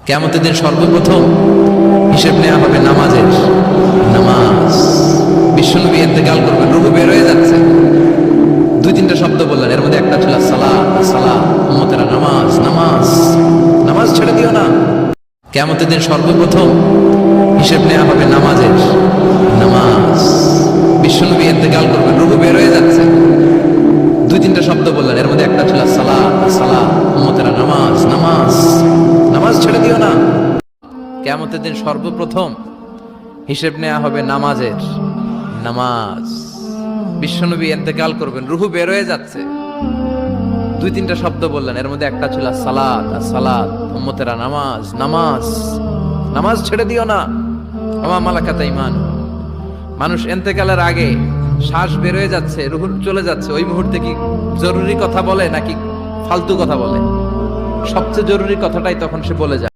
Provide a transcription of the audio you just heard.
কিয়ামতের দিন সর্বপ্রথম হিসেব নেওয়া হবে নামাজের। নামাজ, বিশ্বনবী ইন্তেকাল করবেন, রূহ বের হয়ে যাচ্ছে, দুই তিনটা শব্দ বললেন, এর মধ্যে একটা ছিল সালাত। সালাত, উম্মতেরা নামাজ, নামাজ, নামাজ ছেড়ে দিও না। কিয়ামতের দিন সর্বপ্রথম হিসেব নেওয়া হবে নামাজের। নামাজ, বিশ্বনবী ইন্তেকাল করবেন, রূহ বের হয়ে যাচ্ছে, দুই তিনটা শব্দ বললেন, এর মধ্যে একটা ছিল সালাত। সালাত, উম্মতেরা নামাজ, নামাজ, নামাজ ছেড়ে দিও না। কিয়ামতের দিন সর্বপ্রথম হিসেব নেওয়া হবে নামাজের। নামাজ, বিশ্বনবী ইন্তেকাল করবেন, রূহ বের হয়ে যাচ্ছে, দুই তিনটা শব্দ বললেন, এর মধ্যে একটা ছিল সালাত। সালাত, উম্মতেরা নামাজ, নামাজ, নামাজ ছেড়ে দিও না। আমা মালাকাত ঈমান। মানুষ ইন্তেকালের আগে শ্বাস বের হয়ে যাচ্ছে, রূহ চলে যাচ্ছে, ওই মুহূর্তে কি জরুরি কথা বলে নাকি ফালতু কথা বলে? সবচেয়ে জরুরি কথাটাই তখন সে বলে যায়।